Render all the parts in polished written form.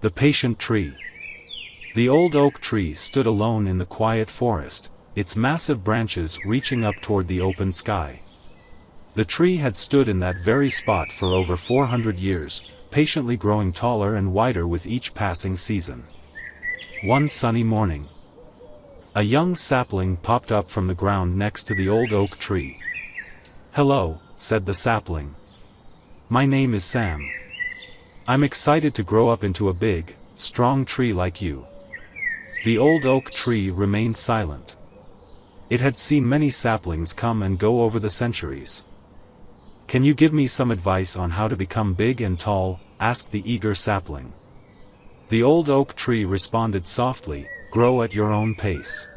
The patient tree. The old oak tree stood alone in the quiet forest, its massive branches reaching up toward the open sky. The tree had stood in that very spot for over 400 years, patiently growing taller and wider with each passing season. One sunny morning, a young sapling popped up from the ground next to the old oak tree. "Hello," said the sapling. "My name is Sam. I'm excited to grow up into a big, strong tree like you." The old oak tree remained silent. It had seen many saplings come and go over the centuries. "Can you give me some advice on how to become big and tall?" asked the eager sapling. The old oak tree responded softly, "Grow at your own pace.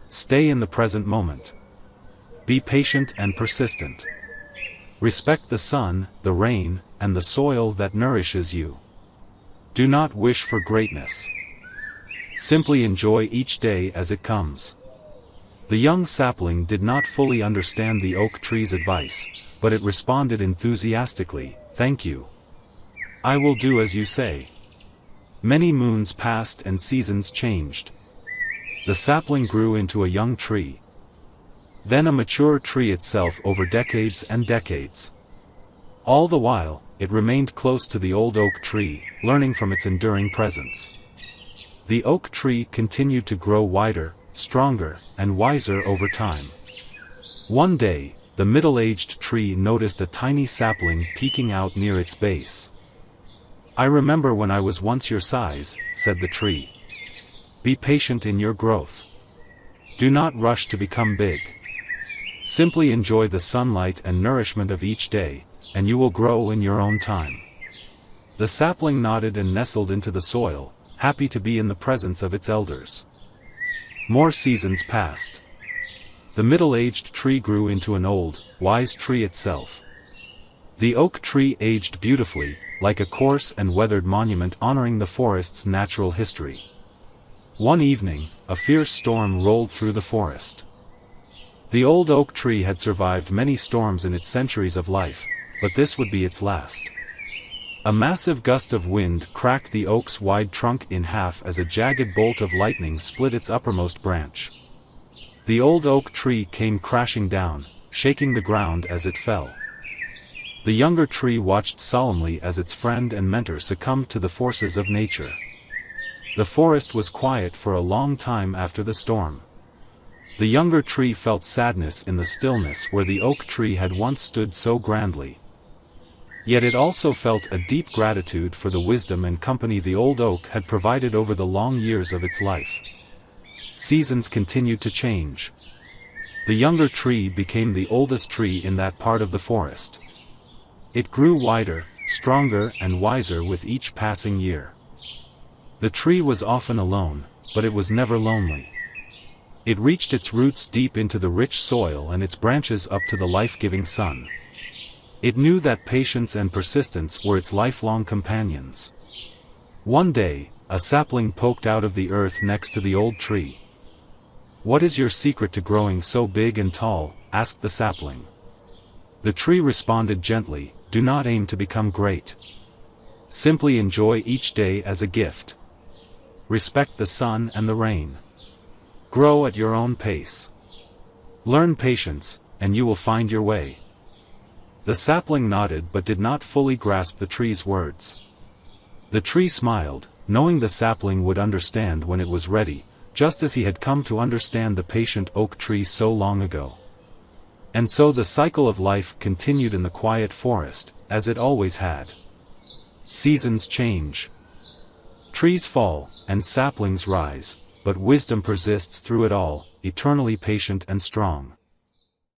Stay in the present moment. Be patient and persistent. Respect the sun, the rain, and the soil that nourishes you. Do not wish for greatness. Simply enjoy each day as it comes." The young sapling did not fully understand the oak tree's advice, but it responded enthusiastically, "Thank you. I will do as you say." Many moons passed and seasons changed. The sapling grew into a young tree, then a mature tree itself over decades and decades. All the while, it remained close to the old oak tree, learning from its enduring presence. The oak tree continued to grow wider, stronger, and wiser over time. One day, the middle-aged tree noticed a tiny sapling peeking out near its base. "I remember when I was once your size," said the tree. "Be patient in your growth. Do not rush to become big. Simply enjoy the sunlight and nourishment of each day, and you will grow in your own time." The sapling nodded and nestled into the soil, happy to be in the presence of its elders. More seasons passed. The middle-aged tree grew into an old, wise tree itself. The oak tree aged beautifully, like a coarse and weathered monument honoring the forest's natural history. One evening, a fierce storm rolled through the forest. The old oak tree had survived many storms in its centuries of life, but this would be its last. A massive gust of wind cracked the oak's wide trunk in half as a jagged bolt of lightning split its uppermost branch. The old oak tree came crashing down, shaking the ground as it fell. The younger tree watched solemnly as its friend and mentor succumbed to the forces of nature. The forest was quiet for a long time after the storm. The younger tree felt sadness in the stillness where the oak tree had once stood so grandly. Yet it also felt a deep gratitude for the wisdom and company the old oak had provided over the long years of its life. Seasons continued to change. The younger tree became the oldest tree in that part of the forest. It grew wider, stronger, and wiser with each passing year. The tree was often alone, but it was never lonely. It reached its roots deep into the rich soil and its branches up to the life-giving sun. It knew that patience and persistence were its lifelong companions. One day, a sapling poked out of the earth next to the old tree. "What is your secret to growing so big and tall?" asked the sapling. The tree responded gently, "Do not aim to become great. Simply enjoy each day as a gift. Respect the sun and the rain. Grow at your own pace. Learn patience, and you will find your way." The sapling nodded but did not fully grasp the tree's words. The tree smiled, knowing the sapling would understand when it was ready, just as he had come to understand the patient oak tree so long ago. And so the cycle of life continued in the quiet forest, as it always had. Seasons change. Trees fall, and saplings rise, but wisdom persists through it all, eternally patient and strong.